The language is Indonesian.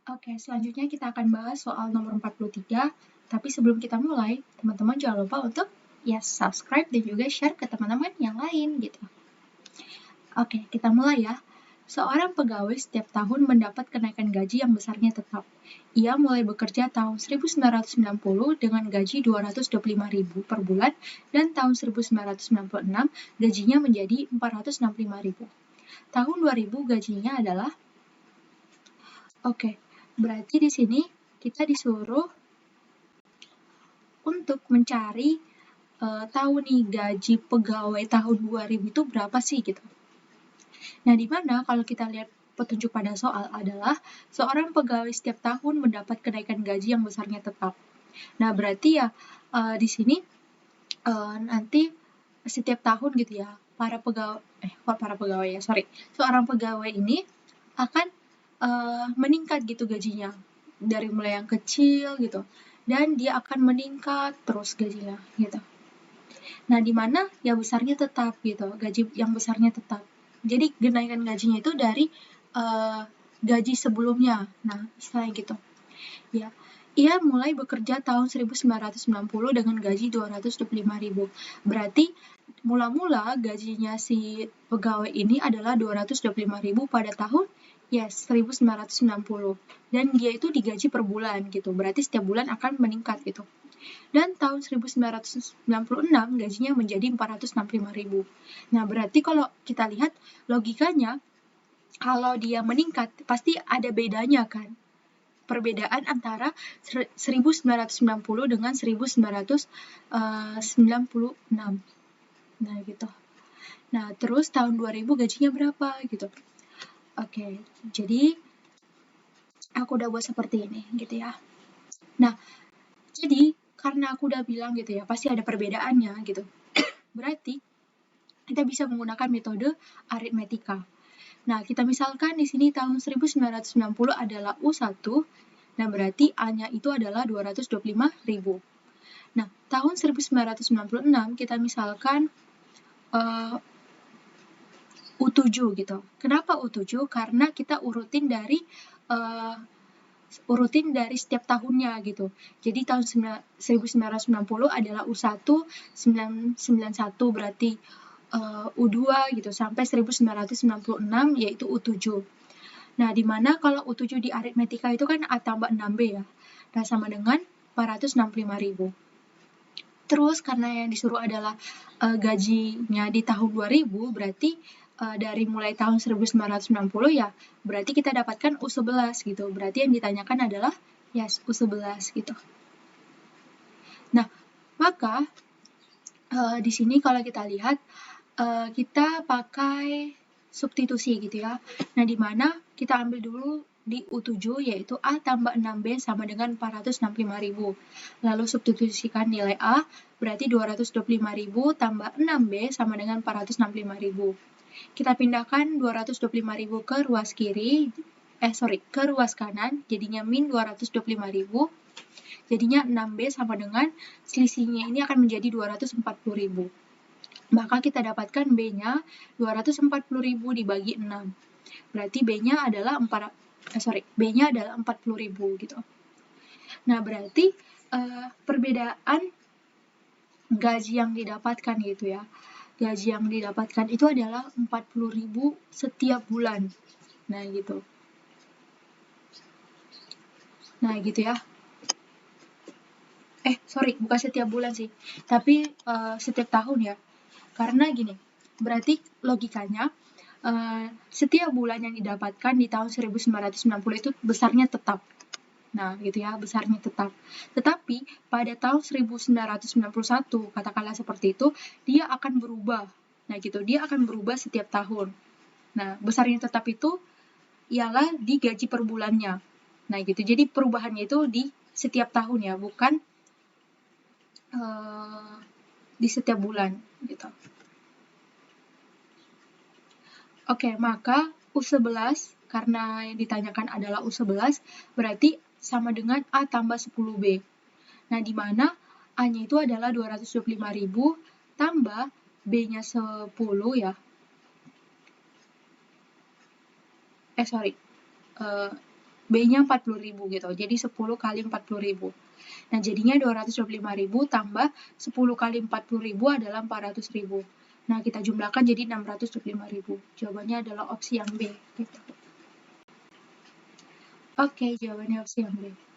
Oke, selanjutnya kita akan bahas soal nomor 43. Tapi sebelum kita mulai, teman-teman jangan lupa untuk subscribe dan juga share ke teman-teman yang lain gitu. Oke, kita mulai ya. Seorang pegawai setiap tahun mendapat kenaikan gaji yang besarnya tetap. Ia mulai bekerja tahun 1990 dengan gaji 225.000 per bulan dan tahun 1996 gajinya menjadi 465.000. Tahun 2000 gajinya adalah berarti di sini kita disuruh untuk mencari tahu nih gaji pegawai tahun 2000 itu berapa sih gitu. Nah, di mana kalau kita lihat petunjuk pada soal adalah seorang pegawai setiap tahun mendapat kenaikan gaji yang besarnya tetap. Nah, berarti ya di sini nanti setiap tahun gitu ya, seorang pegawai ini akan meningkat gitu gajinya dari mulai yang kecil gitu, dan dia akan meningkat terus gajinya gitu. Nah, di mana ya besarnya tetap gitu, gaji yang besarnya tetap. Jadi kenaikan gajinya itu dari gaji sebelumnya. Nah, istilahnya gitu. Ya, ia mulai bekerja tahun 1990 dengan gaji 225.000. Berarti mula-mula gajinya si pegawai ini adalah 225.000 pada tahun 1990. Dan dia itu digaji per bulan gitu. Berarti setiap bulan akan meningkat gitu. Dan tahun 1996 gajinya menjadi 465.000. Nah, berarti kalau kita lihat logikanya, kalau dia meningkat pasti ada bedanya kan. Perbedaan antara 1990 dengan 1996. Nah, gitu. Nah, terus tahun 2000 gajinya berapa gitu. Oke, jadi aku udah buat seperti ini gitu ya. Nah, jadi karena aku udah bilang gitu ya, pasti ada perbedaannya gitu. Berarti kita bisa menggunakan metode aritmetika. Nah, kita misalkan di sini tahun 1990 adalah U1, nah berarti A-nya itu adalah 225.000. Nah, tahun 1996 kita misalkan U7 gitu. Kenapa U7? Karena kita urutin dari setiap tahunnya gitu. Jadi tahun 1990 adalah U1, 991 berarti U2 gitu, sampai 1996 yaitu U7. Nah, di mana kalau U7 di aritmetika itu kan A tambah 6B ya. Nah, sama dengan 465.000. Terus karena yang disuruh adalah gajinya di tahun 2000, berarti dari mulai tahun 1990 ya, berarti kita dapatkan U11 gitu. Berarti yang ditanyakan adalah U11 gitu. Nah, maka di sini kalau kita lihat kita pakai substitusi gitu ya. Nah, di mana kita ambil dulu di U7 yaitu A tambah 6B sama dengan 465.000. Lalu substitusikan nilai A berarti 225.000 tambah 6B sama dengan 465.000. Kita pindahkan 225.000 ke ruas kanan, jadinya min 225.000. Jadinya 6B sama dengan selisihnya ini akan menjadi 240.000. Maka kita dapatkan B-nya 240.000 dibagi 6. Berarti B-nya adalah 40.000 gitu. Nah, berarti perbedaan gaji yang didapatkan gitu ya. Gaji yang didapatkan itu adalah 40.000 setiap bulan. Nah, gitu. Nah, gitu ya. Bukan setiap bulan sih. Tapi setiap tahun ya. Karena gini, berarti logikanya setiap bulan yang didapatkan di tahun 1990 itu besarnya tetap. Nah, gitu ya, besarnya tetap. Tetapi pada tahun 1991, katakanlah seperti itu, dia akan berubah. Nah, gitu, dia akan berubah setiap tahun. Nah, besarnya tetap itu ialah di gaji per bulannya. Nah, gitu. Jadi perubahannya itu di setiap tahun ya, bukan di setiap bulan gitu. Oke, maka U11 karena yang ditanyakan adalah U11 berarti sama dengan A tambah 10B. Nah, di mana A-nya itu adalah 225.000 tambah B-nya 10 ya. B-nya 40.000 gitu. Jadi 10 kali 40.000. Nah, jadinya 225.000 tambah 10 kali 40.000 adalah 400.000. Nah, kita jumlahkan jadi 625.000. Jawabannya adalah opsi yang B. Gitu. Oke, jawabannya opsi yang B.